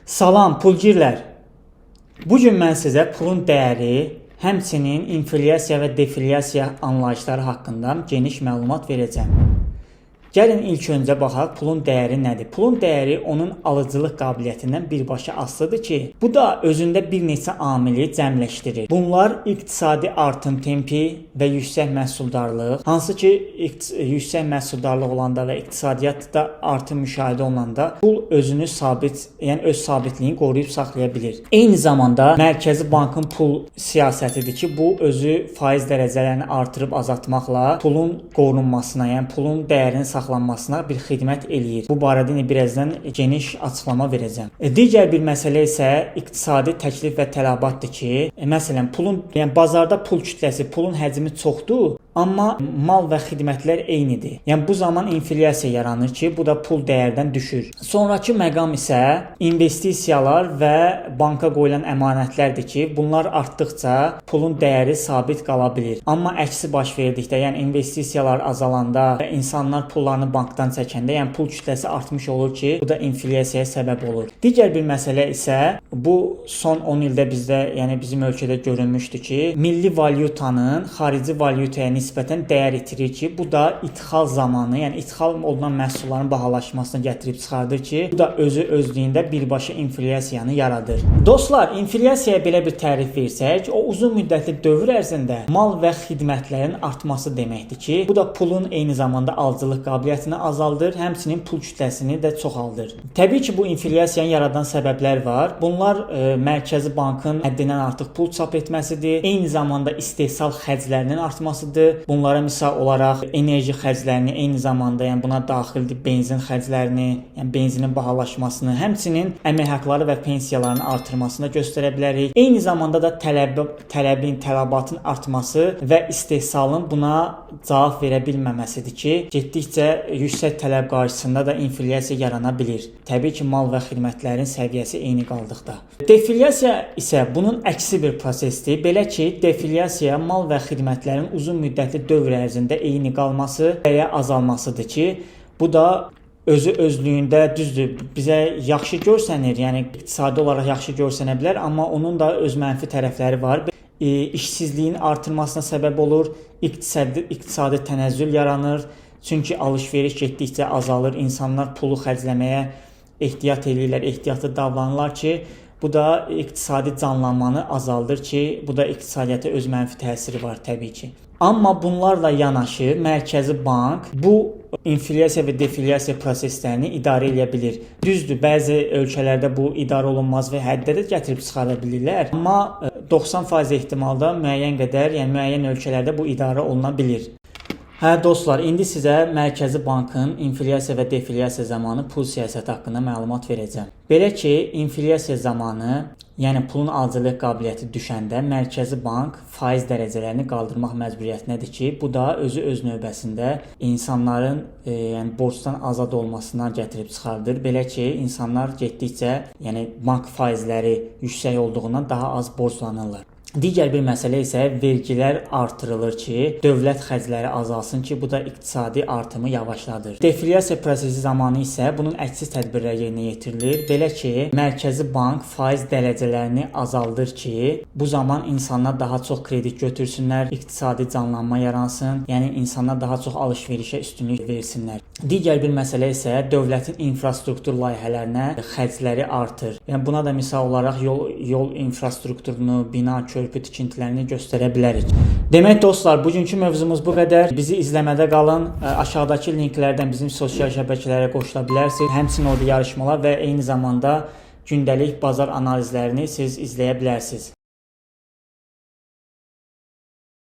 Salam pulgirlər. Bugün mən sizə pulun dəyəri, həmçinin inflyasiya və deflyasiya anlayışları haqqında geniş məlumat verəcəm. Gəlin ilk öncə baxaq pulun dəyəri nədir? Pulun dəyəri onun alıcılıq qabiliyyətindən birbaşa asılıdır ki, bu da özündə bir neçə amili cəmləşdirir. Bunlar iqtisadi artım tempi və yüksək məhsuldarlıq. Hansı ki, yüksək məhsuldarlıq olanda və iqtisadiyyatda artım müşahidə olunanda pul özünü sabit, yəni öz sabitliyini qoruyub saxlaya bilir. Eyni zamanda Mərkəzi Bankın pul siyasətidir ki, bu özü faiz dərəcələrini artırıb azaltmaqla pulun qorunmasına, yəni pulun dəyərinin saxlanmasına bir xidmət eləyir. Bu barədə birazdan geniş açıqlama verəcəm. Digər bir məsələ isə iqtisadi təklif və tələbatdır ki, məsələn, yəni bazarda pul kütləsi, pulun həcmi çoxdur, amma mal və xidmətlər eynidir. Yəni bu zaman inflyasiya yaranır ki, bu da pul dəyərdən düşür. Sonrakı məqam isə investisiyalar və banka qoyulan əmanətlərdir ki, bunlar artdıqca pulun dəyəri sabit qala bilir. Amma əksi baş verdikdə, yəni investisiyalar azalanda və insanlar pullarını bankdan çəkəndə, yəni pul kütləsi artmış olur ki, bu da inflyasiyaya səbəb olur. Digər bir məsələ isə bu son 10 ildə bizdə, yəni bizim ölkədə görünmüşdür ki, milli valyutanın xarici valyutaya nisbətən dəyər itirir ki, bu da ithal zamanı, yəni ithal olunan məhsulların bahalaşmasına gətirib çıxardır ki, bu da özü özlüyündə birbaşa inflyasiyanı yaradır. Dostlar, inflyasiyaya belə bir tərif versək, o uzun müddətli dövr ərzində mal və xidmətlərin artması deməkdir ki, bu da pulun eyni zamanda alıcılıq qabiliyyətini azaldır, həmçinin pul kütləsini də çoxaldır. Təbii ki, bu inflyasiyanı yaradan səbəblər var. Bunlar Mərkəzi Bankın həddindən artıq pul çap etməsidir, eyni zamanda istehsal xərclərinin artmasıdır. Bunlara misal olaraq enerji xərclərini, eyni zamanda yəni buna daxildir benzin xərclərini, yəni benzinin bahalaşmasını, həmçinin əmək haqqları və pensiyaların artırmasını göstərə bilərik. Eyni zamanda da tələbatın artması və istehsalın buna cavab verə bilməməsidir ki, getdikcə yüksək tələb qarşısında da inflyasiya yarana bilir. Təbii ki, mal və xidmətlərin səviyyəsi eyni qaldıqda. Deflyasiya isə bunun əksi bir prosesdir. Belə ki, deflyasiya mal və xidmətlərin uzun müddətli dövr ərzində eyni qalması və ya azalmasıdır ki, bu da özü özlüyündə düzdür, bizə yaxşı görsənir, yəni iqtisadi olaraq yaxşı görsənə bilər, amma onun da öz mənfi tərəfləri var. İşsizliyin artırmasına səbəb olur, iqtisadi tənəzzül yaranır, çünki alış-veriş getdikcə azalır, insanlar pulu xərcləməyə ehtiyat edirlər, ehtiyatlı davranırlar ki, bu da iqtisadi canlanmanı azaldır ki, bu da iqtisadiyyata öz mənfi təsiri var təbii ki. Amma bunlarla yanaşı Mərkəzi Bank bu inflyasiya və deflyasiya proseslərini idarə edə bilir. Düzdür, bəzi ölkələrdə bu idarə olunmaz və həddə də gətirib çıxara bilirlər. Amma 90% ehtimalda müəyyən qədər, yəni müəyyən ölkələrdə bu idarə oluna bilir. Hə dostlar, indi sizə Mərkəzi Bankın inflyasiya və deflyasiya zamanı pul siyasəti haqqında məlumat verəcəm. Belə ki, inflyasiya zamanı, yəni pulun alıcılıq qabiliyyəti düşəndə Mərkəzi Bank faiz dərəcələrini qaldırmaq məcburiyyətindədir ki, bu da özü öz növbəsində insanların yəni borcdan azad olmasına gətirib çıxardır. Belə ki, insanlar getdikcə, yəni bank faizləri yüksək olduğundan daha az borclanırlar. Digər bir məsələ isə vergilər artırılır ki, dövlət xərcləri azalsın ki, bu da iqtisadi artımı yavaşladır. Deflyasiya prosesi zamanı isə bunun əksi tədbirlər yerinə yetirilir. Belə ki, Mərkəzi Bank faiz dərəcələrini azaldır ki, bu zaman insanlar daha çox kredit götürsünlər, iqtisadi canlanma yaransın, yəni insanlar daha çox alış-verişə üstünlük versinlər. Digər bir məsələ isə dövlətin infrastruktur layihələrinə xərcləri artır. Yəni buna da misal olaraq yol infrastrukturunu, bina, körpü tikintilərini göstərə bilərik. Demək dostlar, bugünkü mövzumuz bu qədər. Bizi izləmədə qalın. Aşağıdakı linklərdən bizim sosial şəbəkələrə qoşula bilərsiniz. Həmçinin orada yarışmalar və eyni zamanda gündəlik bazar analizlərini siz izləyə bilərsiniz.